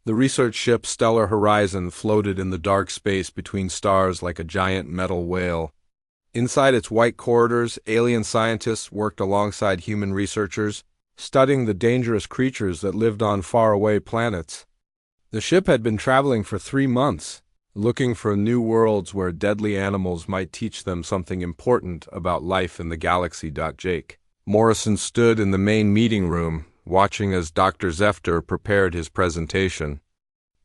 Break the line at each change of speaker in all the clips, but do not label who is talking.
The research ship Stellar Horizon floated in the dark space between stars like a giant metal whale. Inside its white corridors, alien scientists worked alongside human researchers, studying the dangerous creatures that lived on faraway planets. The ship had been traveling for 3 months, looking for new worlds where deadly animals might teach them something important about life in the galaxy. Jake Morrison stood in the main meeting room, watching as Dr. Zefter prepared his presentation.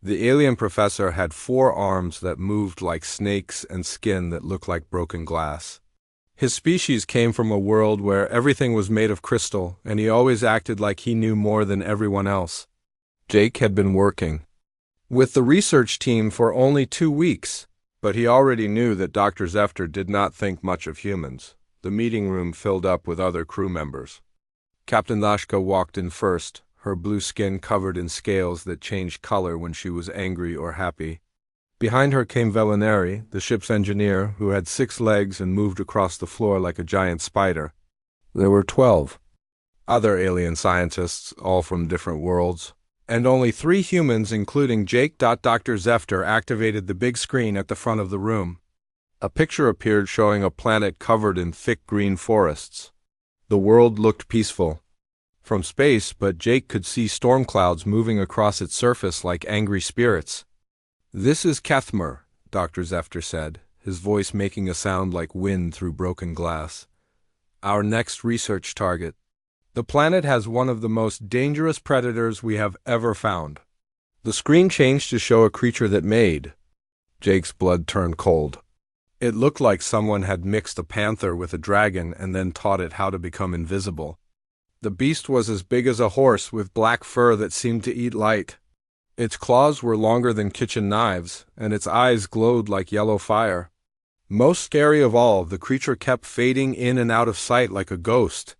The alien professor had 4 arms that moved like snakes and skin that looked like broken glass. His species came from a world where everything was made of crystal, and he always acted like he knew more than everyone else. Jake had been working with the research team for only 2 weeks, but he already knew that Dr. Zefter did not think much of humans. The meeting room filled up with other crew members. Captain Lashka walked in first, her blue skin covered in scales that changed color when she was angry or happy. Behind her came Velinari, the ship's engineer, who had 6 legs and moved across the floor like a giant spider. There were 12 other alien scientists, all from different worlds, and only 3 humans, including Jake. Dr. Zefter activated the big screen at the front of the room. A picture appeared showing a planet covered in thick green forests. The world looked peaceful from space, but Jake could see storm clouds moving across its surface like angry spirits. "This is Kethmer," Dr. Zefter said, his voice making a sound like wind through broken glass. "Our next research target. The planet has one of the most dangerous predators we have ever found." The screen changed to show a creature that made Jake's blood turned cold. It looked like someone had mixed a panther with a dragon and then taught it how to become invisible. The beast was as big as a horse with black fur that seemed to eat light. Its claws were longer than kitchen knives, and its eyes glowed like yellow fire. Most scary of all, the creature kept fading in and out of sight like a ghost.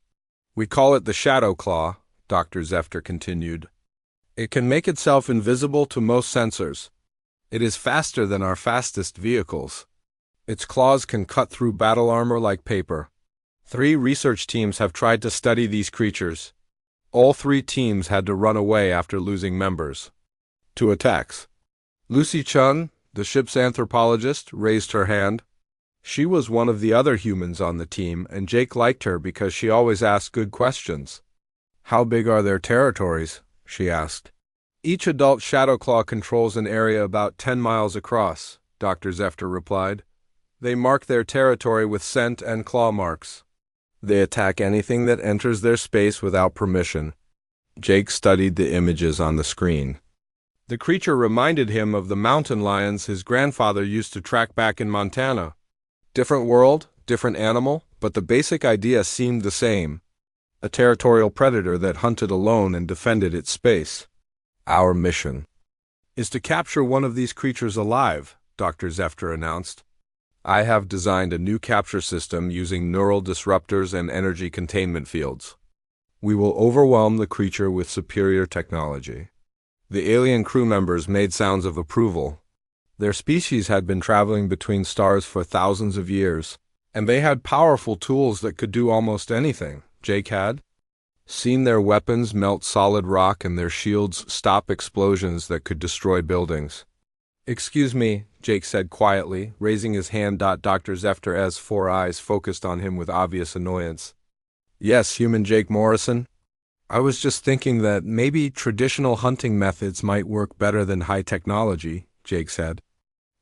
"We call it the Shadow Claw," Dr. Zefter continued. "It can make itself invisible to most sensors. It is faster than our fastest vehicles. Its claws can cut through battle armor like paper. 3 research teams have tried to study these creatures. All 3 teams had to run away after losing members to attacks." Lucy Chun, the ship's anthropologist, raised her hand. She was one of the other humans on the team, and Jake liked her because she always asked good questions. "How big are their territories?" she asked. "Each adult Shadowclaw controls an area about 10 miles across," Dr. Zefter replied. "They mark their territory with scent and claw marks. They attack anything that enters their space without permission." Jake studied the images on the screen. The creature reminded him of the mountain lions his grandfather used to track back in Montana. Different world, different animal, but the basic idea seemed the same. A territorial predator that hunted alone and defended its space. "Our mission is to capture one of these creatures alive," Dr. Zefter announced. "I have designed a new capture system using neural disruptors and energy containment fields. We will overwhelm the creature with superior technology." The alien crew members made sounds of approval. Their species had been traveling between stars for thousands of years, and they had powerful tools that could do almost anything. Jake had seen their weapons melt solid rock and their shields stop explosions that could destroy buildings. "Excuse me," Jake said quietly, raising his hand. Dr. Zefter's 4 eyes focused on him with obvious annoyance. "Yes, human Jake Morrison? I was just thinking that maybe traditional hunting methods might work better than high technology," Jake said.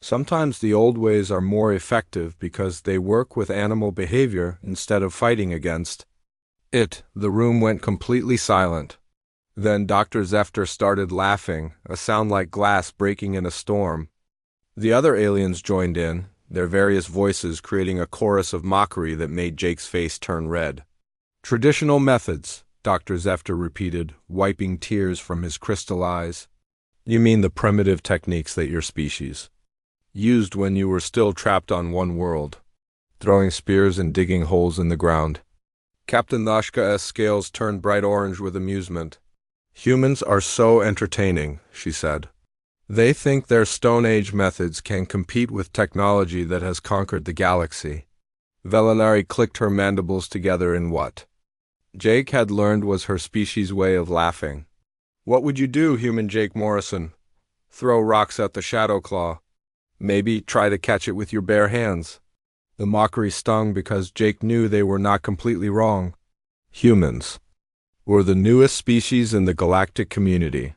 "Sometimes the old ways are more effective because they work with animal behavior instead of fighting against it." The room went completely silent. Then Dr. Zefter started laughing, a sound like glass breaking in a storm. The other aliens joined in, their various voices creating a chorus of mockery that made Jake's face turn red. "Traditional methods," Dr. Zefter repeated, wiping tears from his crystal eyes. "You mean the primitive techniques that your species used when you were still trapped on one world, throwing spears and digging holes in the ground." Captain Lashka's scales turned bright orange with amusement. "Humans are so entertaining," she said. "They think their Stone Age methods can compete with technology that has conquered the galaxy." Velinari clicked her mandibles together in what Jake had learned was her species' way of laughing. "What would you do, human Jake Morrison? Throw rocks at the shadow claw. Maybe try to catch it with your bare hands. The mockery stung because Jake knew they were not completely wrong. Humans were the newest species in the galactic community.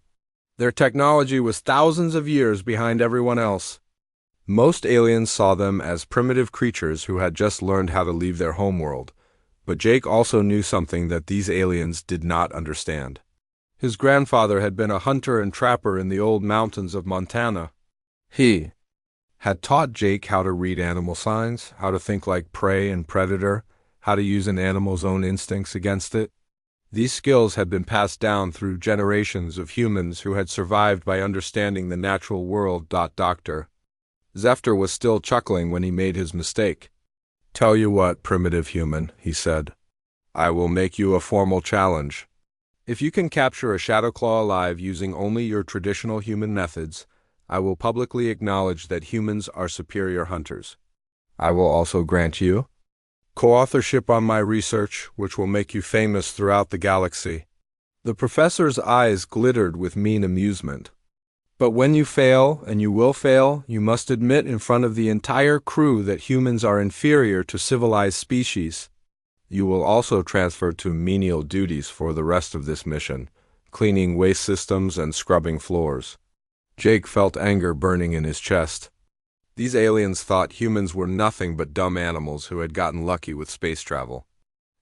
Their technology was thousands of years behind everyone else. Most aliens saw them as primitive creatures who had just learned how to leave their homeworld, but Jake also knew something that these aliens did not understand. His grandfather had been a hunter and trapper in the old mountains of Montana. He had taught Jake how to read animal signs, how to think like prey and predator, how to use an animal's own instincts against it. These skills had been passed down through generations of humans who had survived by understanding the natural world. Dr. Zefter was still chuckling when he made his mistake. "Tell you what, primitive human," he said. "I will make you a formal challenge. If you can capture a shadow claw alive using only your traditional human methods, I will publicly acknowledge that humans are superior hunters. I will also grant you co-authorship on my research, which will make you famous throughout the galaxy." The professor's eyes glittered with mean amusement. "But when you fail, and you will fail, you must admit in front of the entire crew that humans are inferior to civilized species. You will also transfer to menial duties for the rest of this mission, cleaning waste systems and scrubbing floors." Jake felt anger burning in his chest. These aliens thought humans were nothing but dumb animals who had gotten lucky with space travel.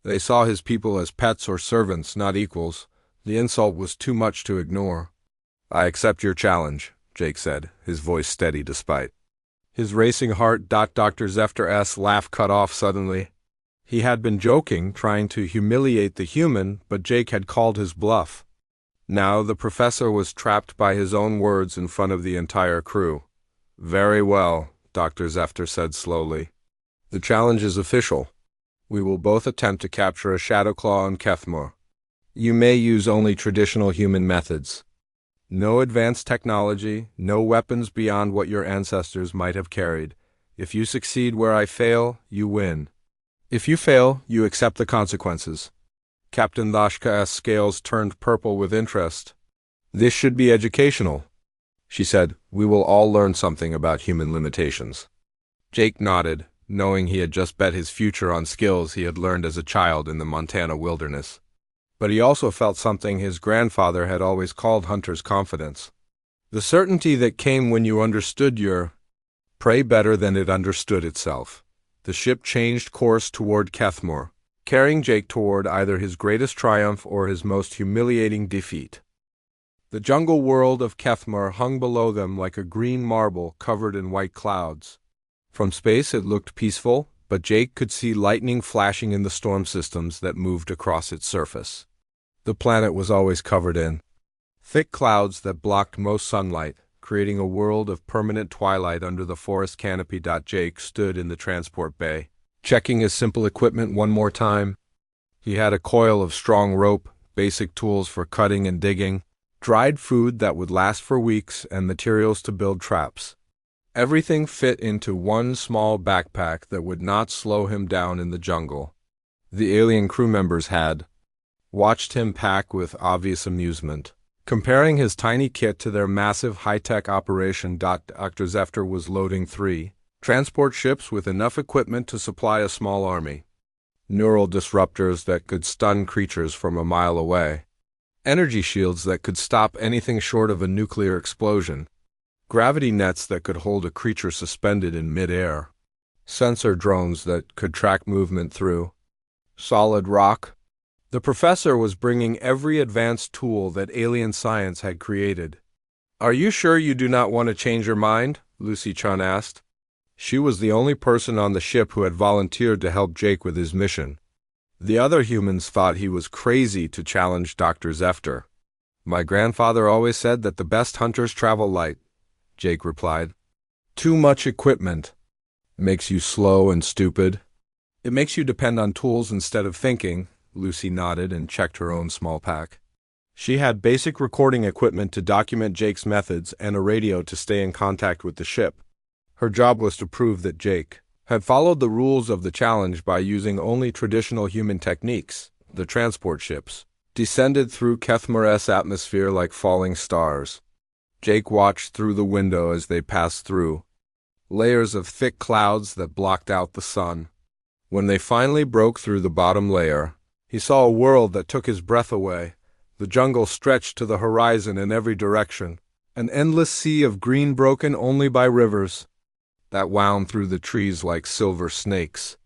They saw his people as pets or servants, not equals. The insult was too much to ignore. "I accept your challenge," Jake said, his voice steady despite. His racing heart. Dr. Zefter's laugh cut off suddenly. He had been joking, trying to humiliate the human, but Jake had called his bluff. Now the professor was trapped by his own words in front of the entire crew. "Very well," Dr. Zefter said slowly. "The challenge is official. We will both attempt to capture a shadow claw on Kethmor. You may use only traditional human methods. No advanced technology, no weapons beyond what your ancestors might have carried. If you succeed where I fail, you win. If you fail, you accept the consequences." Captain Lashka's scales turned purple with interest. "This should be educational," she said. "We will all learn something about human limitations." Jake nodded, knowing he had just bet his future on skills he had learned as a child in the Montana wilderness. But he also felt something his grandfather had always called hunter's confidence. The certainty that came when you understood your prey better than it understood itself. The ship changed course toward Kethmor, carrying Jake toward either his greatest triumph or his most humiliating defeat. The jungle world of Kethmor hung below them like a green marble covered in white clouds. From space it looked peaceful, but Jake could see lightning flashing in the storm systems that moved across its surface. The planet was always covered in thick clouds that blocked most sunlight, creating a world of permanent twilight under the forest canopy. Jake stood in the transport bay, checking his simple equipment one more time. He had a coil of strong rope, basic tools for cutting and digging, dried food that would last for weeks, and materials to build traps. Everything fit into one small backpack that would not slow him down in the jungle. The alien crew members had watched him pack with obvious amusement, comparing his tiny kit to their massive high-tech operation. Dr. Zefter was loading 3 transport ships with enough equipment to supply a small army. Neural disruptors that could stun creatures from a mile away. Energy shields that could stop anything short of a nuclear explosion. Gravity nets that could hold a creature suspended in mid-air. Sensor drones that could track movement through solid rock. The professor was bringing every advanced tool that alien science had created. "Are you sure you do not want to change your mind?" Lucy Chun asked. She was the only person on the ship who had volunteered to help Jake with his mission. The other humans thought he was crazy to challenge Dr. Zefter. "My grandfather always said that the best hunters travel light," Jake replied. "Too much equipment makes you slow and stupid. It makes you depend on tools instead of thinking." Lucy nodded and checked her own small pack. She had basic recording equipment to document Jake's methods and a radio to stay in contact with the ship. Her job was to prove that Jake had followed the rules of the challenge by using only traditional human techniques. The transport ships descended through Kethmor's atmosphere like falling stars. Jake watched through the window as they passed through, layers of thick clouds that blocked out the sun. When they finally broke through the bottom layer, he saw a world that took his breath away. The jungle stretched to the horizon in every direction, an endless sea of green broken only by rivers that wound through the trees like silver snakes.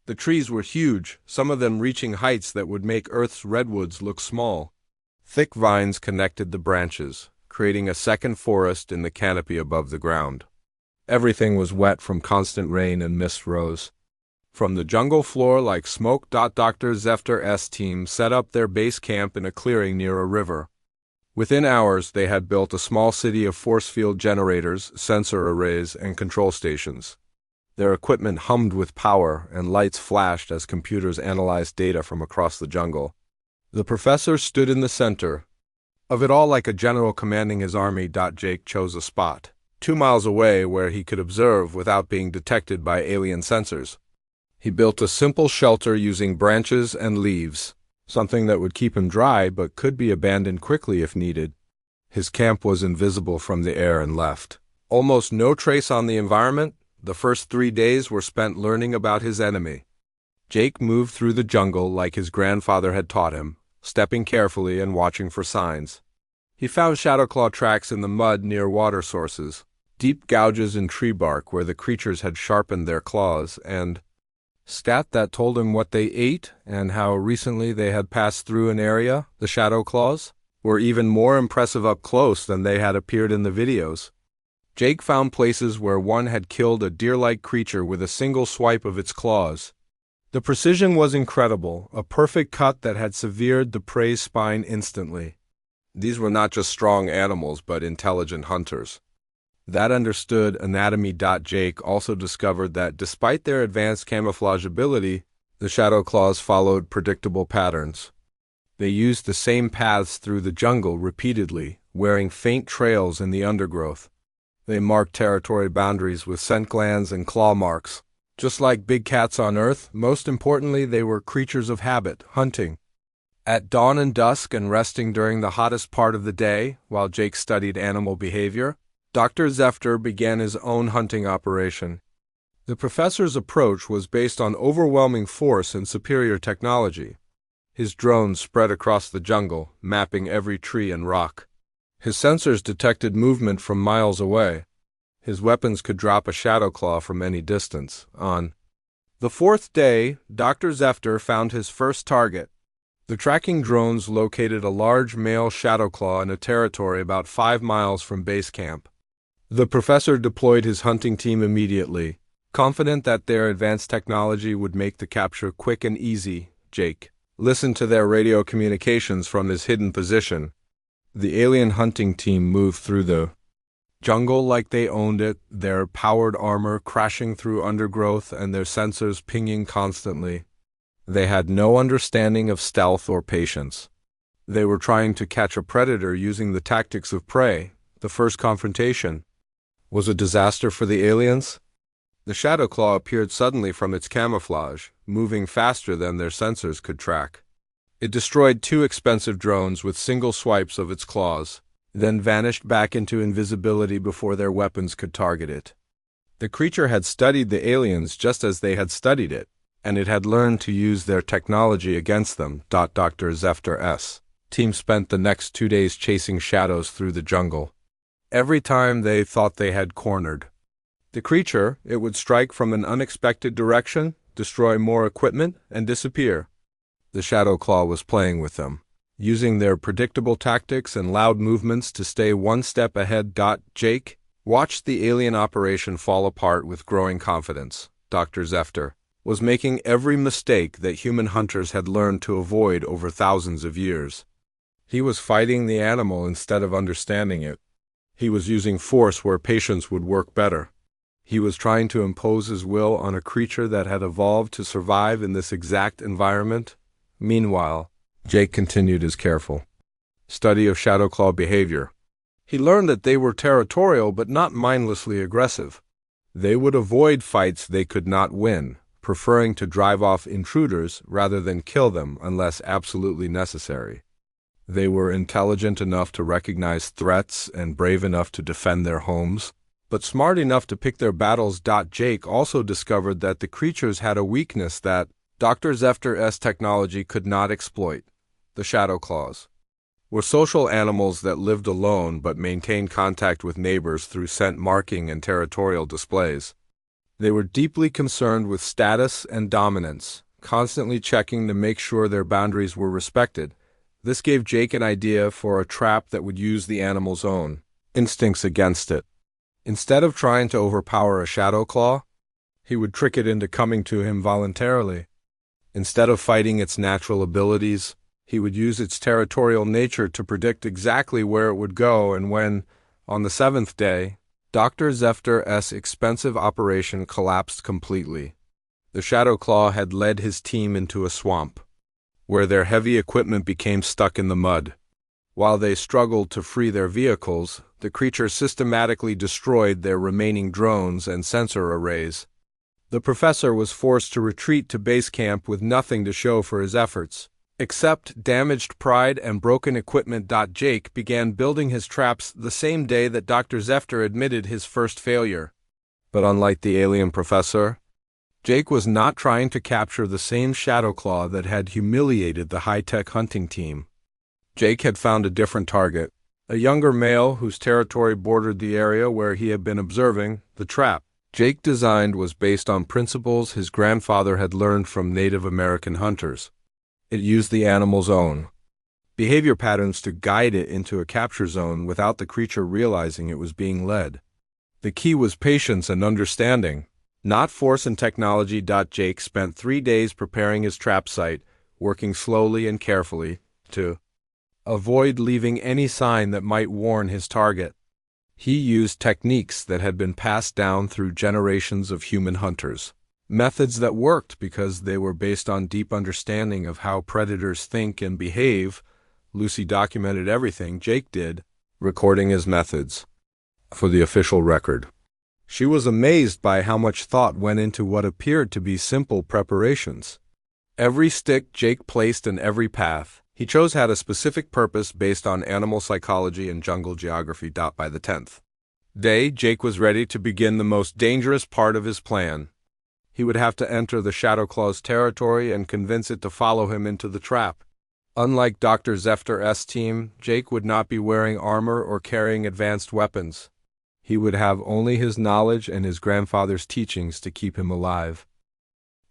The trees were huge, some of them reaching heights that would make Earth's redwoods look small. Thick vines connected the branches, creating a second forest in the canopy above the ground. Everything was wet from constant rain and mist rose from the jungle floor like smoke. Dr. Zefter's team set up their base camp in a clearing near a river. Within hours, they had built a small city of force field generators, sensor arrays, and control stations. Their equipment hummed with power, and lights flashed as computers analyzed data from across the jungle. The professor stood in the center of it all like a general commanding his army. Jake chose a spot 2 miles away where he could observe without being detected by alien sensors. He built a simple shelter using branches and leaves, something that would keep him dry but could be abandoned quickly if needed. His camp was invisible from the air and left almost no trace on the environment. The first 3 days were spent learning about his enemy. Jake moved through the jungle like his grandfather had taught him, stepping carefully and watching for signs. He found shadowclaw tracks in the mud near water sources, deep gouges in tree bark where the creatures had sharpened their claws, and stat that told him what they ate and how recently they had passed through an area. The shadowclaws were even more impressive up close than they had appeared in the videos. Jake found places where one had killed a deer-like creature with a single swipe of its claws. The precision was incredible, a perfect cut that had severed the prey's spine instantly. These were not just strong animals, but intelligent hunters that understood anatomy. Jake also discovered that despite their advanced camouflage ability, the shadowclaws followed predictable patterns. They used the same paths through the jungle repeatedly, wearing faint trails in the undergrowth. They marked territory boundaries with scent glands and claw marks. Just like big cats on Earth, most importantly, they were creatures of habit, hunting at dawn and dusk and resting during the hottest part of the day. While Jake studied animal behavior, Dr. Zefter began his own hunting operation. The professor's approach was based on overwhelming force and superior technology. His drones spread across the jungle, mapping every tree and rock. His sensors detected movement from miles away. His weapons could drop a shadowclaw from any distance. On the 4th day, Dr. Zefter found his first target. The tracking drones located a large male shadowclaw in a territory about 5 miles from base camp. The professor deployed his hunting team immediately, confident that their advanced technology would make the capture quick and easy. Jake listened to their radio communications from his hidden position. The alien hunting team moved through the jungle like they owned it, their powered armor crashing through undergrowth and their sensors pinging constantly. They had no understanding of stealth or patience. They were trying to catch a predator using the tactics of prey. The first confrontation was a disaster for the aliens. The shadowclaw appeared suddenly from its camouflage, moving faster than their sensors could track. It destroyed 2 expensive drones with single swipes of its claws, then vanished back into invisibility before their weapons could target it. The creature had studied the aliens just as they had studied it, and it had learned to use their technology against them. Dr. Zefter's team spent the next 2 days chasing shadows through the jungle. Every time they thought they had cornered the creature, it would strike from an unexpected direction, destroy more equipment, and disappear. The shadowclaw was playing with them, using their predictable tactics and loud movements to stay one step ahead. Jake watched the alien operation fall apart with growing confidence. Dr. Zefter was making every mistake that human hunters had learned to avoid over thousands of years. He was fighting the animal instead of understanding it. He was using force where patience would work better. He was trying to impose his will on a creature that had evolved to survive in this exact environment. Meanwhile, Jake continued his careful study of shadowclaw behavior. He learned that they were territorial but not mindlessly aggressive. They would avoid fights they could not win, preferring to drive off intruders rather than kill them unless absolutely necessary. They were intelligent enough to recognize threats and brave enough to defend their homes, but smart enough to pick their battles. Jake also discovered that the creatures had a weakness that Dr. Zefter's technology could not exploit: the shadow claws. Were social animals that lived alone but maintained contact with neighbors through scent marking and territorial displays. They were deeply concerned with status and dominance, constantly checking to make sure their boundaries were respected. This gave Jake an idea for a trap that would use the animal's own instincts against it. Instead of trying to overpower a shadow claw, he would trick it into coming to him voluntarily. Instead of fighting its natural abilities, he would use its territorial nature to predict exactly where it would go and when. On the seventh day, Dr. Zefter's expensive operation collapsed completely. The shadow claw had led his team into a swamp, where their heavy equipment became stuck in the mud. While they struggled to free their vehicles, the creature systematically destroyed their remaining drones and sensor arrays. The professor was forced to retreat to base camp with nothing to show for his efforts, except damaged pride and broken equipment. Jake began building his traps the same day that Dr. Zefter admitted his first failure. But unlike the alien professor, Jake was not trying to capture the same shadow claw that had humiliated the high-tech hunting team. Jake had found a different target, a younger male whose territory bordered the area where he had been observing. The trap Jake designed was based on principles his grandfather had learned from Native American hunters. It used the animal's own behavior patterns to guide it into a capture zone without the creature realizing it was being led. The key was patience and understanding, not force and technology. Jake spent 3 days preparing his trap site, working slowly and carefully to avoid leaving any sign that might warn his target. He used techniques that had been passed down through generations of human hunters, methods that worked because they were based on deep understanding of how predators think and behave. Lucy documented everything Jake did, recording his methods for the official record. She was amazed by how much thought went into what appeared to be simple preparations. Every stick Jake placed in every path he chose had a specific purpose based on animal psychology and jungle geography. By the 10th day, Jake was ready to begin the most dangerous part of his plan. He would have to enter the Shadow Claw's territory and convince it to follow him into the trap. Unlike Dr. Zefter's team, Jake would not be wearing armor or carrying advanced weapons. He would have only his knowledge and his grandfather's teachings to keep him alive.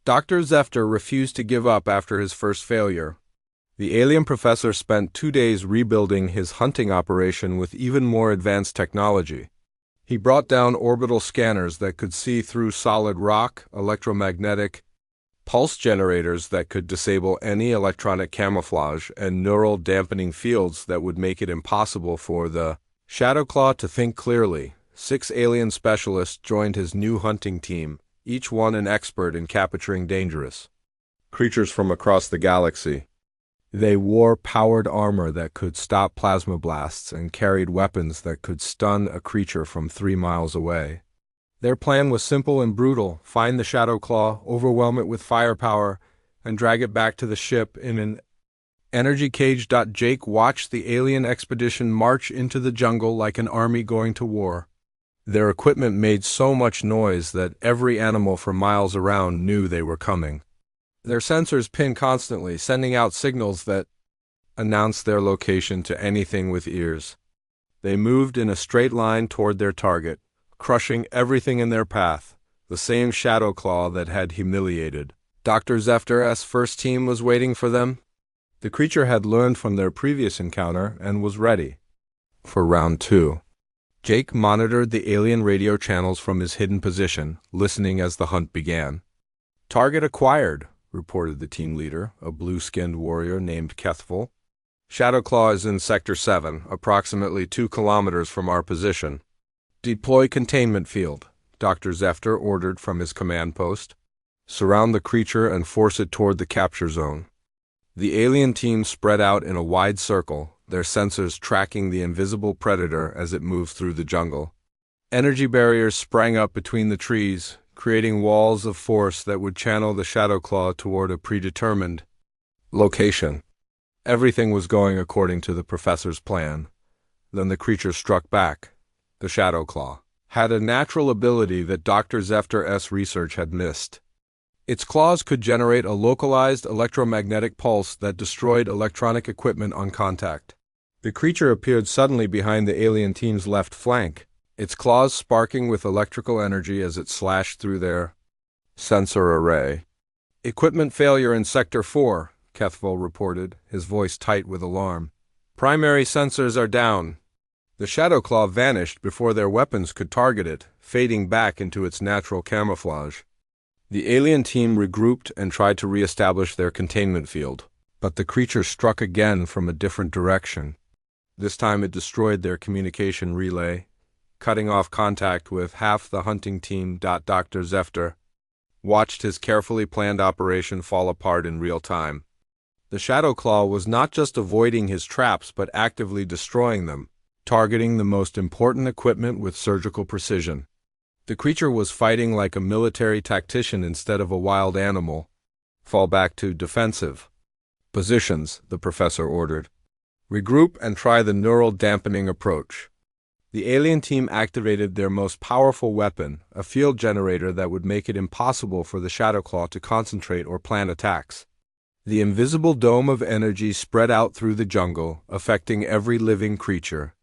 Dr. Zefter refused to give up after his first failure. The alien professor spent 2 days rebuilding his hunting operation with even more advanced technology. He brought down orbital scanners that could see through solid rock, electromagnetic pulse generators that could disable any electronic camouflage, and neural dampening fields that would make it impossible for the Shadow Claw to think clearly. 6 alien specialists joined his new hunting team, each one an expert in capturing dangerous creatures from across the galaxy. They wore powered armor that could stop plasma blasts and carried weapons that could stun a creature from 3 miles away. Their plan was simple and brutal: find the Shadow Claw, overwhelm it with firepower, and drag it back to the ship in an energy cage. Jake watched the alien expedition march into the jungle like an army going to war. Their equipment made so much noise that every animal for miles around knew they were coming. Their sensors pinned constantly, sending out signals that announced their location to anything with ears. They moved in a straight line toward their target, crushing everything in their path, the same Shadow Claw that had humiliated Dr. Zefter's first team was waiting for them. The creature had learned from their previous encounter and was ready for round 2. Jake monitored the alien radio channels from his hidden position, listening as the hunt began. "Target acquired," reported the team leader, a blue-skinned warrior named Kethful. "Shadow Claw is in Sector 7, approximately 2 kilometers from our position." "Deploy containment field," Dr. Zefter ordered from his command post. "Surround the creature and force it toward the capture zone." The alien team spread out in a wide circle, their sensors tracking the invisible predator as it moved through the jungle. Energy barriers sprang up between the trees, creating walls of force that would channel the Shadow Claw toward a predetermined location. Everything was going according to the professor's plan. Then the creature struck back. The Shadow Claw had a natural ability that Dr. Zefter's research had missed. Its claws could generate a localized electromagnetic pulse that destroyed electronic equipment on contact. The creature appeared suddenly behind the alien team's left flank, its claws sparking with electrical energy as it slashed through their sensor array. "Equipment failure in Sector 4, Kethville reported, his voice tight with alarm. "Primary sensors are down." The Shadow Claw vanished before their weapons could target it, fading back into its natural camouflage. The alien team regrouped and tried to re-establish their containment field, but the creature struck again from a different direction. This time it destroyed their communication relay, cutting off contact with half the hunting team. Dr. Zefter watched his carefully planned operation fall apart in real time. The Shadow Claw was not just avoiding his traps but actively destroying them, targeting the most important equipment with surgical precision. The creature was fighting like a military tactician instead of a wild animal. "Fall back to defensive positions," the professor ordered. "Regroup and try the neural dampening approach." The alien team activated their most powerful weapon, a field generator that would make it impossible for the Shadow Claw to concentrate or plan attacks. The invisible dome of energy spread out through the jungle, affecting every living creature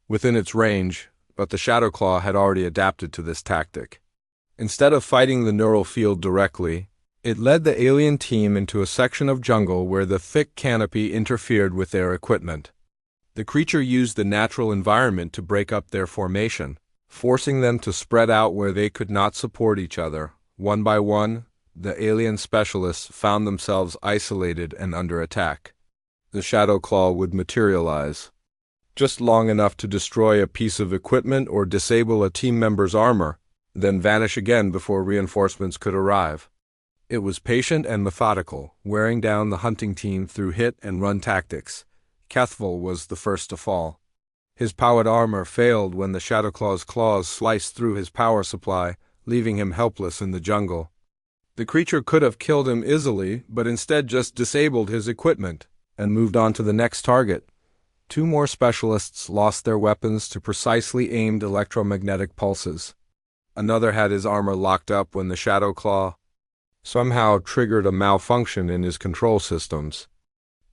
within its range, but the Shadow Claw had already adapted to this tactic. Instead of fighting the neural field directly, it led the alien team into a section of jungle where the thick canopy interfered with their equipment. The creature used the natural environment to break up their formation, forcing them to spread out where they could not support each other. One by one, the alien specialists found themselves isolated and under attack. The Shadow Claw would materialize just long enough to destroy a piece of equipment or disable a team member's armor, then vanish again before reinforcements could arrive. It was patient and methodical, wearing down the hunting team through hit-and-run tactics. Kethville was the first to fall. His powered armor failed when the Shadow Claw's claws sliced through his power supply, leaving him helpless in the jungle. The creature could have killed him easily, but instead just disabled his equipment and moved on to the next target. Two more specialists lost their weapons to precisely aimed electromagnetic pulses. Another had his armor locked up when the Shadow Claw somehow triggered a malfunction in his control systems.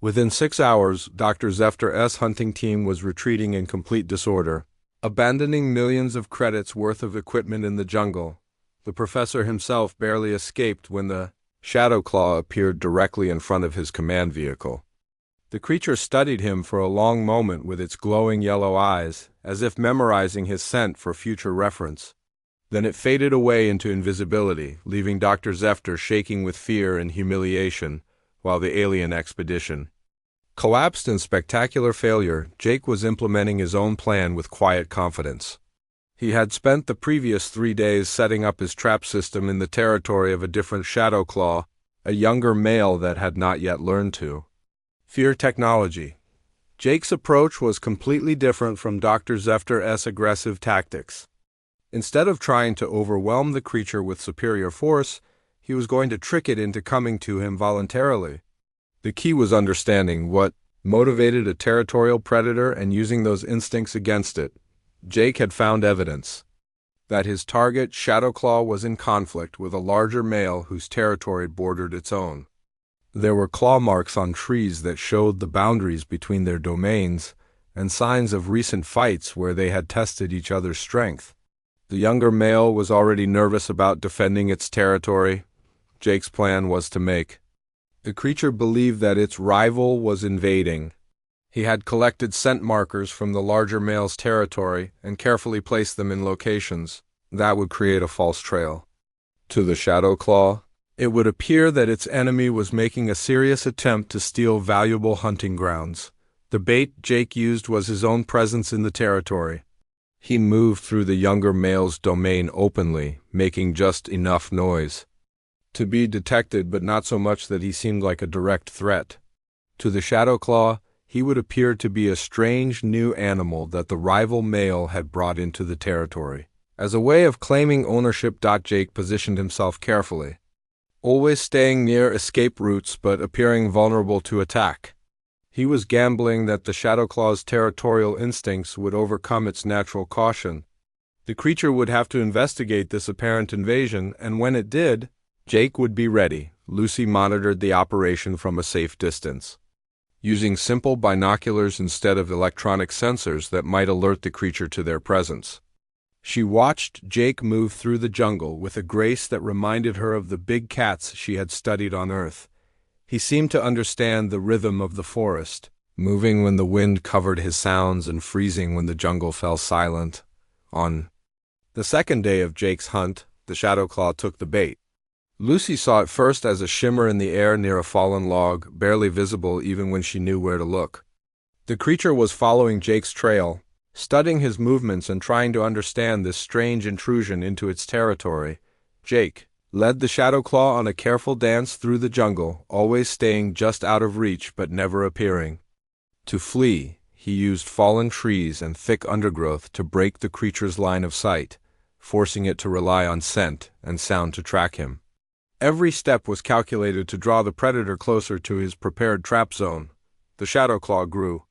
Within 6 hours, Dr. Zefter's hunting team was retreating in complete disorder, abandoning millions of credits worth of equipment in the jungle. The professor himself barely escaped when the Shadow Claw appeared directly in front of his command vehicle. The creature studied him for a long moment with its glowing yellow eyes, as if memorizing his scent for future reference. Then it faded away into invisibility, leaving Dr. Zefter shaking with fear and humiliation, while the alien expedition collapsed in spectacular failure. Jake was implementing his own plan with quiet confidence. He had spent the previous 3 days setting up his trap system in the territory of a different Shadow Claw, a younger male that had not yet learned to fear technology. Jake's approach was completely different from Dr. Zefter's aggressive tactics. Instead of trying to overwhelm the creature with superior force, he was going to trick it into coming to him voluntarily. The key was understanding what motivated a territorial predator and using those instincts against it. Jake had found evidence that his target, Shadow Claw, was in conflict with a larger male whose territory bordered its own. There were claw marks on trees that showed the boundaries between their domains, and signs of recent fights where they had tested each other's strength. The younger male was already nervous about defending its territory. Jake's plan was to make the creature believe that its rival was invading. He had collected scent markers from the larger male's territory and carefully placed them in locations that would create a false trail. To the Shadow Claw, it would appear that its enemy was making a serious attempt to steal valuable hunting grounds. The bait Jake used was his own presence in the territory. He moved through the younger male's domain openly, making just enough noise to be detected, but not so much that he seemed like a direct threat. To the Shadow Claw, he would appear to be a strange new animal that the rival male had brought into the territory. As a way of claiming ownership, Jake positioned himself carefully, always staying near escape routes but appearing vulnerable to attack. He was gambling that the Shadowclaw's territorial instincts would overcome its natural caution. The creature would have to investigate this apparent invasion, and when it did, Jake would be ready. Lucy monitored the operation from a safe distance, using simple binoculars instead of electronic sensors that might alert the creature to their presence. She watched Jake move through the jungle with a grace that reminded her of the big cats she had studied on Earth. He seemed to understand the rhythm of the forest, moving when the wind covered his sounds and freezing when the jungle fell silent. On the second day of Jake's hunt, the Shadowclaw took the bait. Lucy saw it first as a shimmer in the air near a fallen log, barely visible even when she knew where to look. The creature was following Jake's trail, studying his movements and trying to understand this strange intrusion into its territory. Jake led the Shadowclaw on a careful dance through the jungle, always staying just out of reach but never appearing. To flee, he used fallen trees and thick undergrowth to break the creature's line of sight, forcing it to rely on scent and sound to track him. Every step was calculated to draw the predator closer to his prepared trap zone. The Shadowclaw grew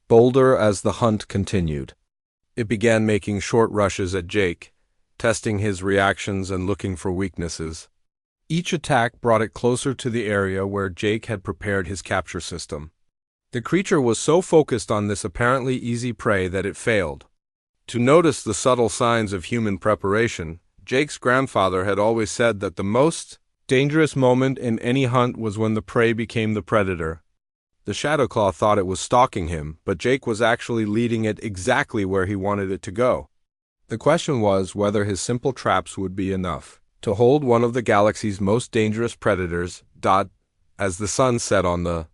bolder as the hunt continued. It began making short rushes at Jake, testing his reactions and looking for weaknesses. Each attack brought it closer to the area where Jake had prepared his capture system. The creature was so focused on this apparently easy prey that it failed to notice the subtle signs of human preparation. Jake's grandfather had always said that the most dangerous moment in any hunt was when the prey became the predator. The Shadowclaw thought it was stalking him, but Jake was actually leading it exactly where he wanted it to go. The question was whether his simple traps would be enough to hold one of the galaxy's most dangerous predators. As the sun set on the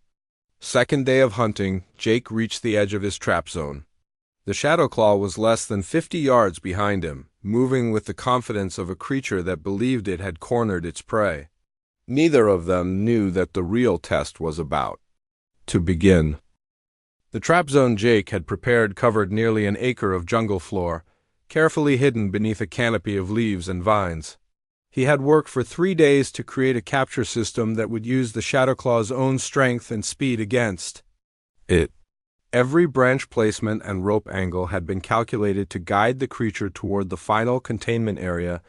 second day of hunting, Jake reached the edge of his trap zone. The Shadowclaw was less than 50 yards behind him, moving with the confidence of a creature that believed it had cornered its prey. Neither of them knew that the real test was about to begin. The trap zone Jake had prepared covered nearly an acre of jungle floor, carefully hidden beneath a canopy of leaves and vines. He had worked for 3 days to create a capture system that would use the Shadowclaw's own strength and speed against it. Every branch placement and rope angle had been calculated to guide the creature toward the final containment area.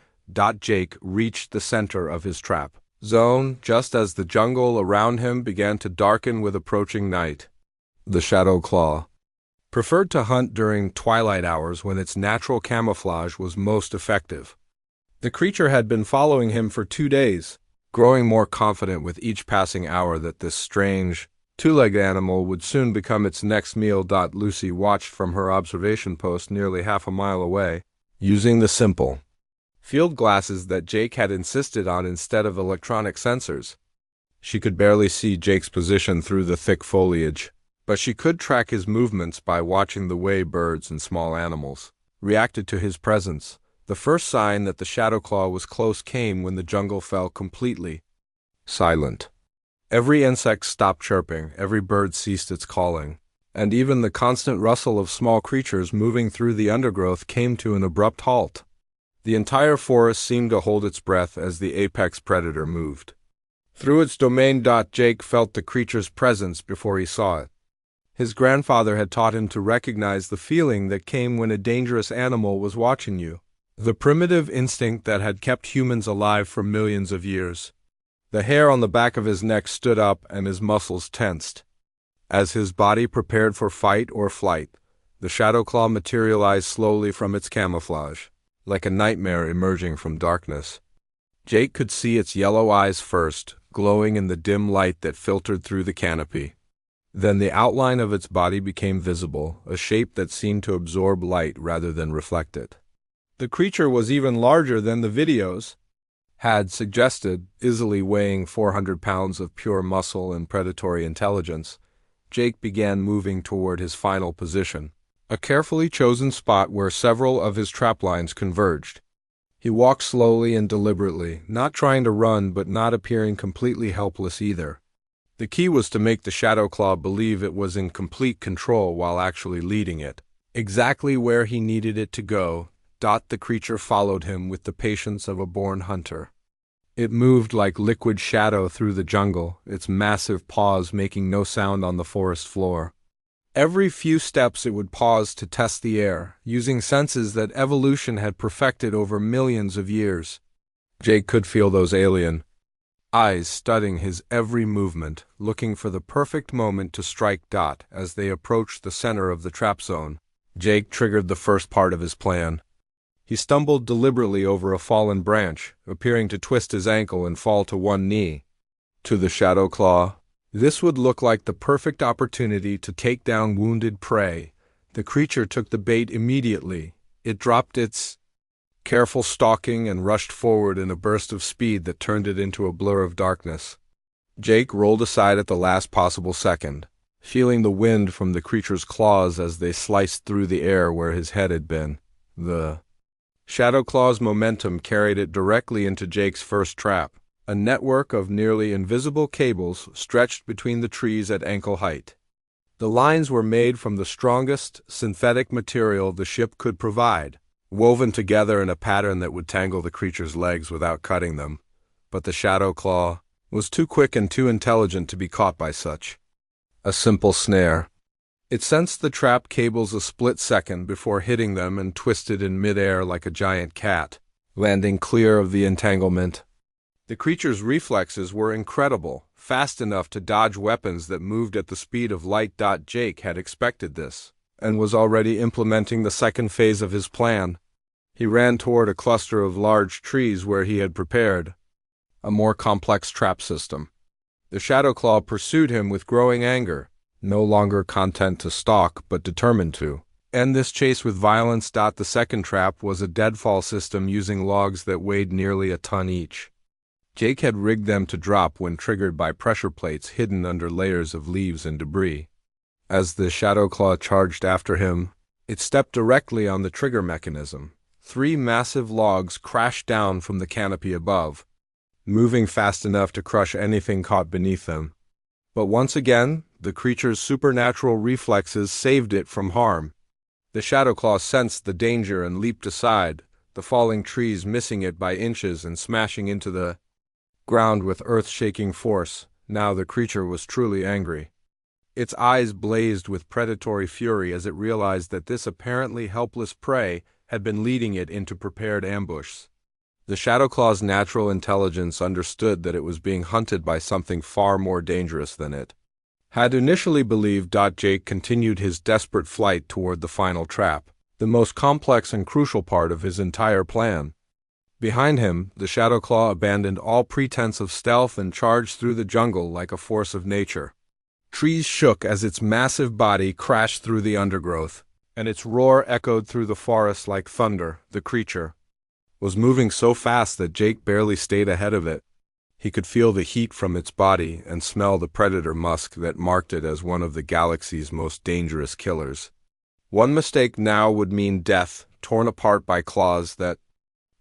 Jake reached the center of his trap zone just as the jungle around him began to darken with approaching night. The Shadowclaw preferred to hunt during twilight hours when its natural camouflage was most effective. The creature had been following him for 2 days, growing more confident with each passing hour that this strange, two-legged animal would soon become its next meal. Lucy watched from her observation post nearly half a mile away, using the simple field glasses that Jake had insisted on instead of electronic sensors. She could barely see Jake's position through the thick foliage, but she could track his movements by watching the way birds and small animals reacted to his presence. The first sign that the Shadowclaw was close came when the jungle fell completely silent. Every insect stopped chirping, every bird ceased its calling, and even the constant rustle of small creatures moving through the undergrowth came to an abrupt halt. The entire forest seemed to hold its breath as the apex predator moved through its domain. Jake felt the creature's presence before he saw it. His grandfather had taught him to recognize the feeling that came when a dangerous animal was watching you, the primitive instinct that had kept humans alive for millions of years. The hair on the back of his neck stood up and his muscles tensed. As his body prepared for fight or flight, the Shadowclaw materialized slowly from its camouflage, like a nightmare emerging from darkness. Jake could see its yellow eyes first, glowing in the dim light that filtered through the canopy. Then the outline of its body became visible, a shape that seemed to absorb light rather than reflect it. The creature was even larger than the videos had suggested, easily weighing 400 pounds of pure muscle and predatory intelligence. Jake began moving toward his final position, a carefully chosen spot where several of his trap lines converged. He walked slowly and deliberately, not trying to run but not appearing completely helpless either. The key was to make the Shadowclaw believe it was in complete control while actually leading it exactly where he needed it to go. The creature followed him with the patience of a born hunter. It moved like liquid shadow through the jungle, its massive paws making no sound on the forest floor. Every few steps it would pause to test the air, using senses that evolution had perfected over millions of years. Jake could feel those alien eyes studying his every movement, looking for the perfect moment to strike as they approached the center of the trap zone. Jake triggered the first part of his plan. He stumbled deliberately over a fallen branch, appearing to twist his ankle and fall to one knee. To the Shadow Claw, this would look like the perfect opportunity to take down wounded prey. The creature took the bait immediately. It dropped its careful stalking and rushed forward in a burst of speed that turned it into a blur of darkness. Jake rolled aside at the last possible second, feeling the wind from the creature's claws as they sliced through the air where his head had been. The Shadow Claw's momentum carried it directly into Jake's first trap, a network of nearly invisible cables stretched between the trees at ankle height. The lines were made from the strongest synthetic material the ship could provide, woven together in a pattern that would tangle the creature's legs without cutting them. But the Shadow Claw was too quick and too intelligent to be caught by such a simple snare. It sensed the trap cables a split second before hitting them and twisted in midair like a giant cat, landing clear of the entanglement. The creature's reflexes were incredible, fast enough to dodge weapons that moved at the speed of light. Jake had expected this, and was already implementing the second phase of his plan. He ran toward a cluster of large trees where he had prepared a more complex trap system. The Shadow Claw pursued him with growing anger, no longer content to stalk but determined to end this chase with violence. The second trap was a deadfall system using logs that weighed nearly a ton each. Jake had rigged them to drop when triggered by pressure plates hidden under layers of leaves and debris. As the Shadow Claw charged after him, it stepped directly on the trigger mechanism. 3 massive logs crashed down from the canopy above, moving fast enough to crush anything caught beneath them. But once again, the creature's supernatural reflexes saved it from harm. The Shadow Claw sensed the danger and leaped aside, the falling trees missing it by inches and smashing into the ground with earth-shaking force. Now the creature was truly angry. Its eyes blazed with predatory fury as it realized that this apparently helpless prey had been leading it into prepared ambush. The Shadow Claw's natural intelligence understood that it was being hunted by something far more dangerous than it had initially believed. Jake continued his desperate flight toward the final trap, the most complex and crucial part of his entire plan. Behind him, the Shadow Claw abandoned all pretense of stealth and charged through the jungle like a force of nature. Trees shook as its massive body crashed through the undergrowth, and its roar echoed through the forest like thunder. The creature was moving so fast that Jake barely stayed ahead of it. He could feel the heat from its body and smell the predator musk that marked it as one of the galaxy's most dangerous killers. One mistake now would mean death, torn apart by claws that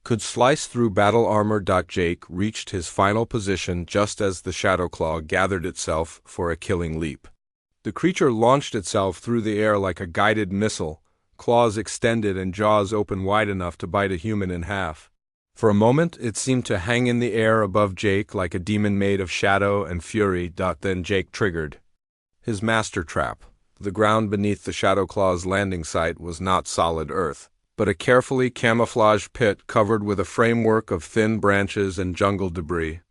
could slice through battle armor. Jake reached his final position just as the Shadow Claw gathered itself for a killing leap. The creature launched itself through the air like a guided missile, claws extended and jaws open wide enough to bite a human in half. For a moment, it seemed to hang in the air above Jake like a demon made of shadow and fury. Then Jake triggered his master trap. The ground beneath the Shadow Claw's landing site was not solid earth, but a carefully camouflaged pit covered with a framework of thin branches and jungle debris.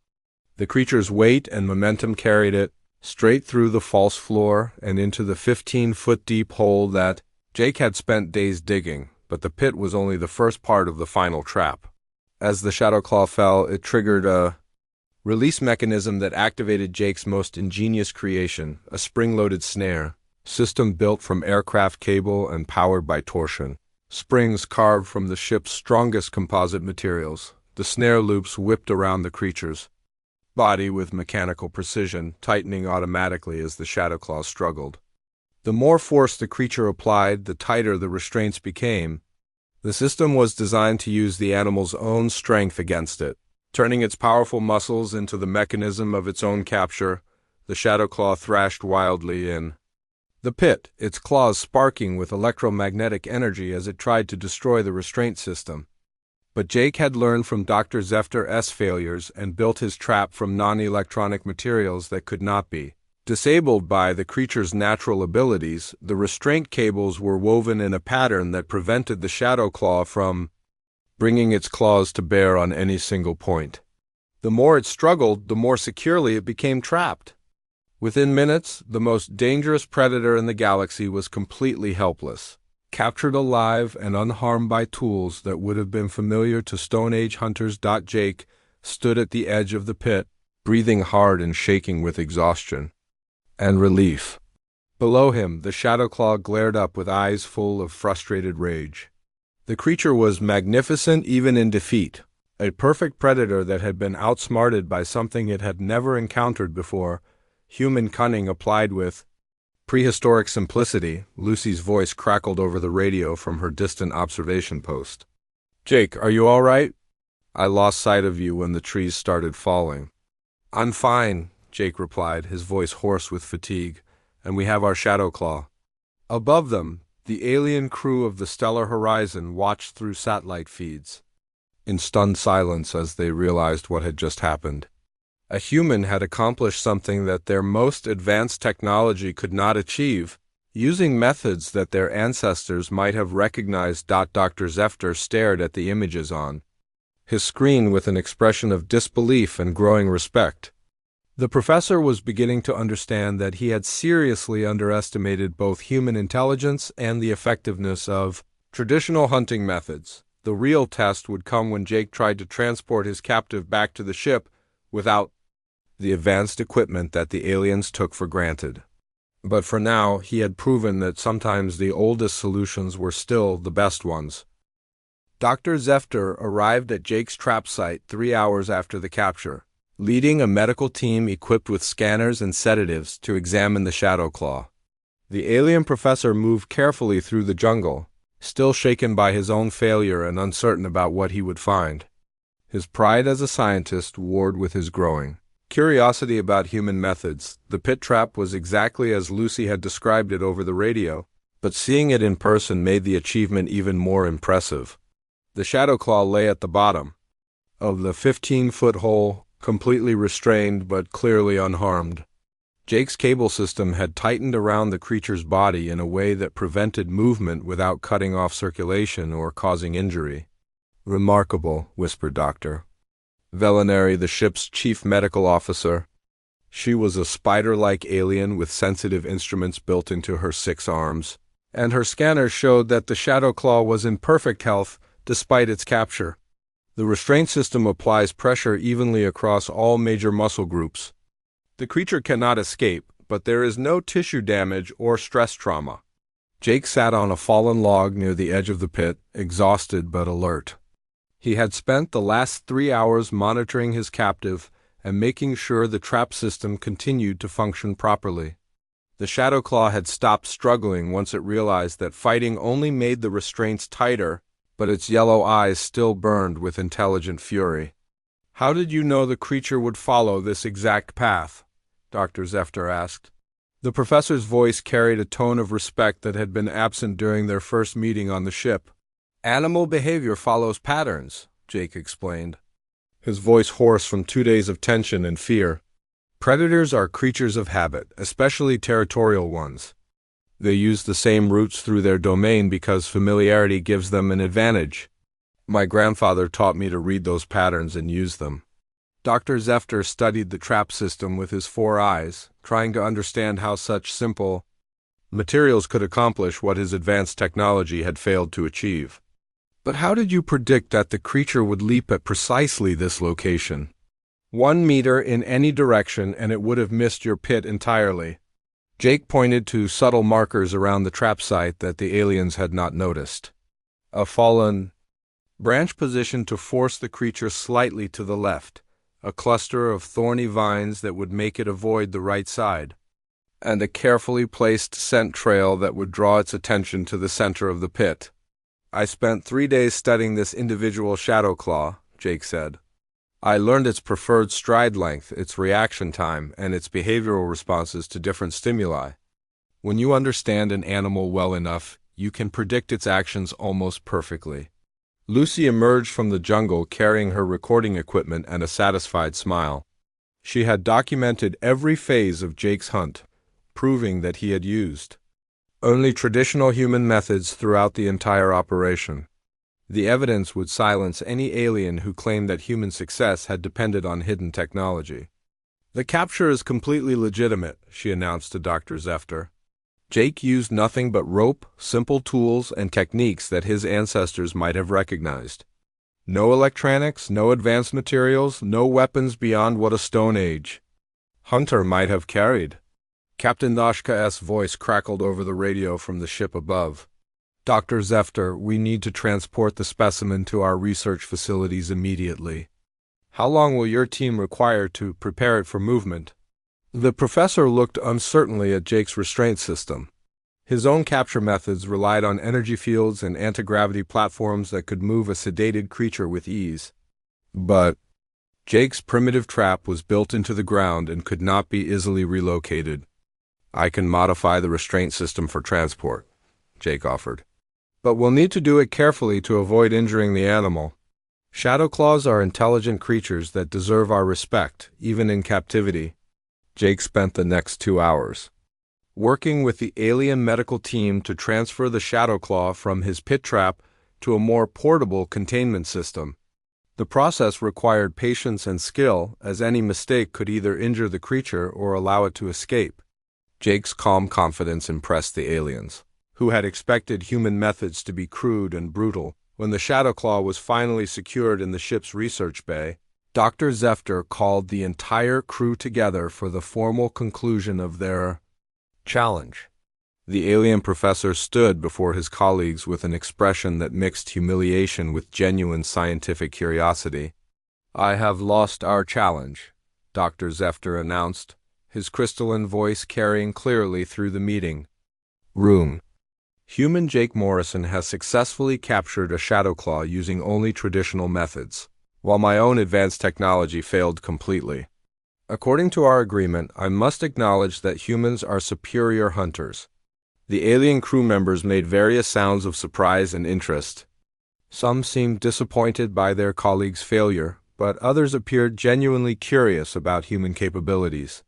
The creature's weight and momentum carried it straight through the false floor and into the 15-foot deep hole that Jake had spent days digging, but the pit was only the first part of the final trap. As the Shadow Claw fell, it triggered a release mechanism that activated Jake's most ingenious creation, a spring-loaded snare system built from aircraft cable and powered by torsion. Springs carved from the ship's strongest composite materials. The snare loops whipped around the creature's body with mechanical precision, tightening automatically as the Shadow Claw struggled. The more force the creature applied, the tighter the restraints became. The system was designed to use the animal's own strength against it, turning its powerful muscles into the mechanism of its own capture. The Shadow Claw thrashed wildly in the pit, its claws sparking with electromagnetic energy as it tried to destroy the restraint system. But Jake had learned from Dr. Zefter's failures and built his trap from non-electronic materials that could not be disabled by the creature's natural abilities. The restraint cables were woven in a pattern that prevented the Shadow Claw from bringing its claws to bear on any single point. The more it struggled, the more securely it became trapped. Within minutes, the most dangerous predator in the galaxy was completely helpless. Captured alive and unharmed by tools that would have been familiar to Stone Age hunters. Jake stood at the edge of the pit, breathing hard and shaking with exhaustion and relief. Below him, the Shadow Claw glared up with eyes full of frustrated rage. The creature was magnificent even in defeat, a perfect predator that had been outsmarted by something it had never encountered before, human cunning applied with prehistoric simplicity. Lucy's voice crackled over the radio from her distant observation post. "Jake, are you all right? I lost sight of you when the trees started falling." "I'm fine," Jake replied, his voice hoarse with fatigue, "and we have our Shadow Claw." Above them, the alien crew of the Stellar Horizon watched through satellite feeds, in stunned silence as they realized what had just happened. A human had accomplished something that their most advanced technology could not achieve, using methods that their ancestors might have recognized. Dr. Zefter stared at the images on his screen with an expression of disbelief and growing respect. The professor was beginning to understand that he had seriously underestimated both human intelligence and the effectiveness of traditional hunting methods. The real test would come when Jake tried to transport his captive back to the ship without the advanced equipment that the aliens took for granted. But for now, he had proven that sometimes the oldest solutions were still the best ones. Dr. Zefter arrived at Jake's trap site 3 hours after the capture, leading a medical team equipped with scanners and sedatives to examine the Shadow Claw. The alien professor moved carefully through the jungle, still shaken by his own failure and uncertain about what he would find. His pride as a scientist warred with his growing curiosity about human methods. The pit trap was exactly as Lucy had described it over the radio, but seeing it in person made the achievement even more impressive. The Shadow Claw lay at the bottom of the 15-foot hole, completely restrained but clearly unharmed. Jake's cable system had tightened around the creature's body in a way that prevented movement without cutting off circulation or causing injury. "Remarkable," whispered Dr. Velinari, the ship's chief medical officer. She was a spider-like alien with sensitive instruments built into her 6 arms, and her scanners showed that the Shadow Claw was in perfect health despite its capture. The restraint system applies pressure evenly across all major muscle groups. The creature cannot escape, but there is no tissue damage or stress trauma. Jake sat on a fallen log near the edge of the pit, exhausted but alert. He had spent the last 3 hours monitoring his captive and making sure the trap system continued to function properly. The Shadow Claw had stopped struggling once it realized that fighting only made the restraints tighter, but its yellow eyes still burned with intelligent fury. "How did you know the creature would follow this exact path?" Dr. Zefter asked. The professor's voice carried a tone of respect that had been absent during their first meeting on the ship. "Animal behavior follows patterns," Jake explained, his voice hoarse from 2 days of tension and fear. "Predators are creatures of habit, especially territorial ones. They use the same routes through their domain because familiarity gives them an advantage. My grandfather taught me to read those patterns and use them." Dr. Zefter studied the trap system with his 4 eyes, trying to understand how such simple materials could accomplish what his advanced technology had failed to achieve. "But how did you predict that the creature would leap at precisely this location? 1 meter in any direction and it would have missed your pit entirely." Jake pointed to subtle markers around the trap site that the aliens had not noticed. A fallen branch positioned to force the creature slightly to the left, a cluster of thorny vines that would make it avoid the right side, and a carefully placed scent trail that would draw its attention to the center of the pit. "I spent 3 days studying this individual Shadow Claw," Jake said. "I learned its preferred stride length, its reaction time, and its behavioral responses to different stimuli. When you understand an animal well enough, you can predict its actions almost perfectly." Lucy emerged from the jungle carrying her recording equipment and a satisfied smile. She had documented every phase of Jake's hunt, proving that he had used only traditional human methods throughout the entire operation. The evidence would silence any alien who claimed that human success had depended on hidden technology. "The capture is completely legitimate," she announced to Dr. Zefter. "Jake used nothing but rope, simple tools, and techniques that his ancestors might have recognized. No electronics, no advanced materials, no weapons beyond what a Stone Age hunter might have carried." Captain Noshka's voice crackled over the radio from the ship above. "Dr. Zefter, we need to transport the specimen to our research facilities immediately. How long will your team require to prepare it for movement?" The professor looked uncertainly at Jake's restraint system. His own capture methods relied on energy fields and anti-gravity platforms that could move a sedated creature with ease. But Jake's primitive trap was built into the ground and could not be easily relocated. "I can modify the restraint system for transport," Jake offered. "But we'll need to do it carefully to avoid injuring the animal. Shadow Claws are intelligent creatures that deserve our respect, even in captivity." Jake spent the next 2 hours working with the alien medical team to transfer the Shadow Claw from his pit trap to a more portable containment system. The process required patience and skill, as any mistake could either injure the creature or allow it to escape. Jake's calm confidence impressed the aliens, who had expected human methods to be crude and brutal. When the Shadow Claw was finally secured in the ship's research bay, Dr. Zefter called the entire crew together for the formal conclusion of their challenge. The alien professor stood before his colleagues with an expression that mixed humiliation with genuine scientific curiosity. "I have lost our challenge," Dr. Zefter announced, his crystalline voice carrying clearly through the meeting room. "Human Jake Morrison has successfully captured a Shadow Claw using only traditional methods, while my own advanced technology failed completely. According to our agreement, I must acknowledge that humans are superior hunters." The alien crew members made various sounds of surprise and interest. Some seemed disappointed by their colleagues' failure, but others appeared genuinely curious about human capabilities.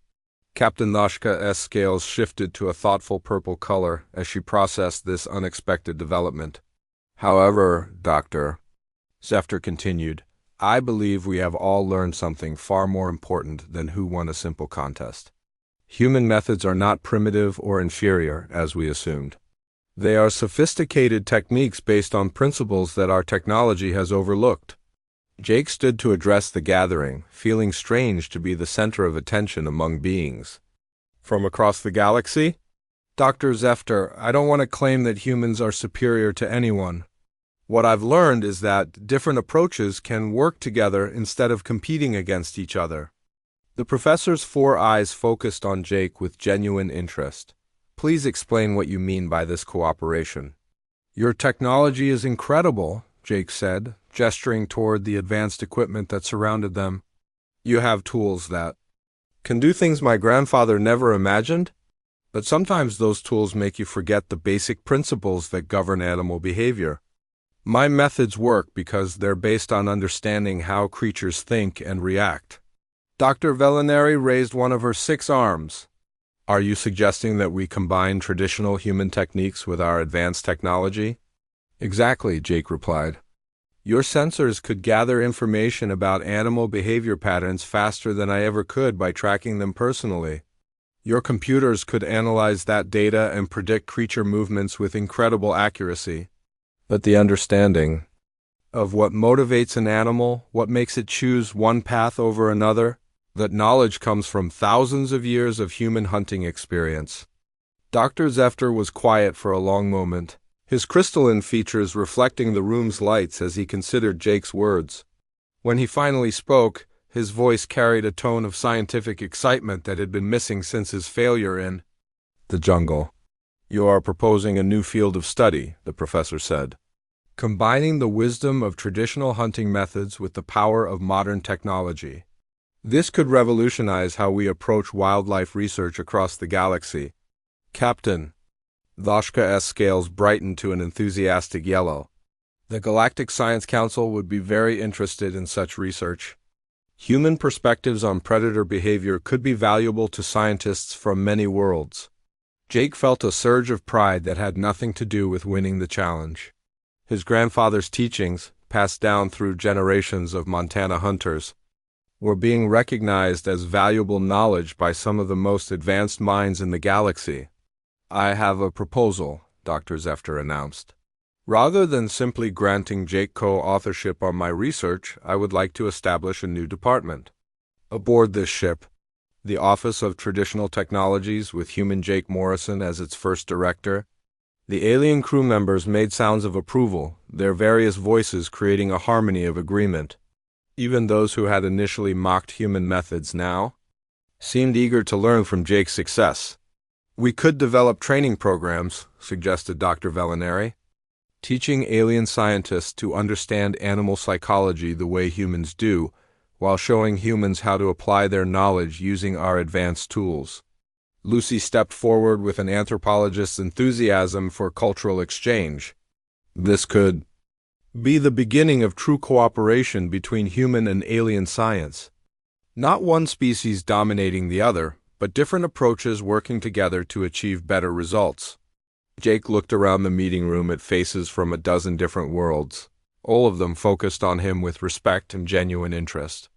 Captain Noshka's scales shifted to a thoughtful purple color as she processed this unexpected development. "However, Dr. Zefter continued, I believe we have all learned something far more important than who won a simple contest. Human methods are not primitive or inferior, as we assumed. They are sophisticated techniques based on principles that our technology has overlooked." Jake stood to address the gathering, feeling strange to be the center of attention among beings from across the galaxy. "Dr. Zefter, I don't want to claim that humans are superior to anyone. What I've learned is that different approaches can work together instead of competing against each other." The professor's 4 eyes focused on Jake with genuine interest. "Please explain what you mean by this cooperation." "Your technology is incredible," Jake said, gesturing toward the advanced equipment that surrounded them. "You have tools that can do things my grandfather never imagined, but sometimes those tools make you forget the basic principles that govern animal behavior. My methods work because they're based on understanding how creatures think and react." Dr. Velinari raised one of her 6 arms. "Are you suggesting that we combine traditional human techniques with our advanced technology?" "Exactly," Jake replied. "Your sensors could gather information about animal behavior patterns faster than I ever could by tracking them personally. Your computers could analyze that data and predict creature movements with incredible accuracy. But the understanding of what motivates an animal, what makes it choose one path over another, that knowledge comes from thousands of years of human hunting experience." Dr. Zefter was quiet for a long moment, his crystalline features reflecting the room's lights as he considered Jake's words. When he finally spoke, his voice carried a tone of scientific excitement that had been missing since his failure in the jungle. "You are proposing a new field of study," the professor said, "combining the wisdom of traditional hunting methods with the power of modern technology. This could revolutionize how we approach wildlife research across the galaxy." "Captain," Voshka's scales brightened to an enthusiastic yellow, The Galactic Science Council would be very interested in such research. Human perspectives on predator behavior could be valuable to scientists from many worlds. Jake felt a surge of pride that had nothing to do with winning the challenge. His grandfather's teachings, passed down through generations of Montana hunters, were being recognized as valuable knowledge by some of the most advanced minds in the galaxy. "I have a proposal," Dr. Zefter announced. "Rather than simply granting Jake co-authorship on my research, I would like to establish a new department. Aboard this ship, the Office of Traditional Technologies, with human Jake Morrison as its first director, the alien crew members made sounds of approval, their various voices creating a harmony of agreement. Even those who had initially mocked human methods now seemed eager to learn from Jake's success. "We could develop training programs," suggested Dr. Velinari, "teaching alien scientists to understand animal psychology the way humans do, while showing humans how to apply their knowledge using our advanced tools." Lucy stepped forward with an anthropologist's enthusiasm for cultural exchange. "This could be the beginning of true cooperation between human and alien science. Not one species dominating the other, but different approaches working together to achieve better results." Jake looked around the meeting room at faces from a dozen different worlds, all of them focused on him with respect and genuine interest.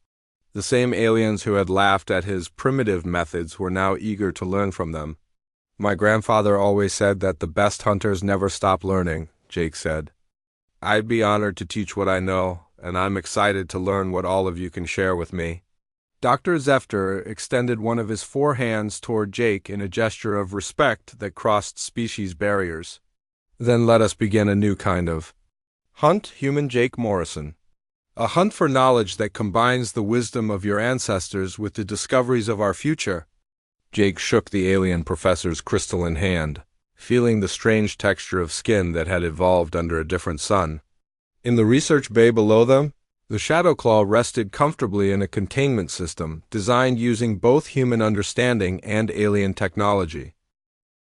The same aliens who had laughed at his primitive methods were now eager to learn from them. "My grandfather always said that the best hunters never stop learning," Jake said. "I'd be honored to teach what I know, and I'm excited to learn what all of you can share with me." Dr. Zefter extended one of his 4 hands toward Jake in a gesture of respect that crossed species barriers. "Then let us begin a new kind of hunt, human Jake Morrison. A hunt for knowledge that combines the wisdom of your ancestors with the discoveries of our future." Jake shook the alien professor's crystalline hand, feeling the strange texture of skin that had evolved under a different sun. In the research bay below them, the Shadow Claw rested comfortably in a containment system designed using both human understanding and alien technology.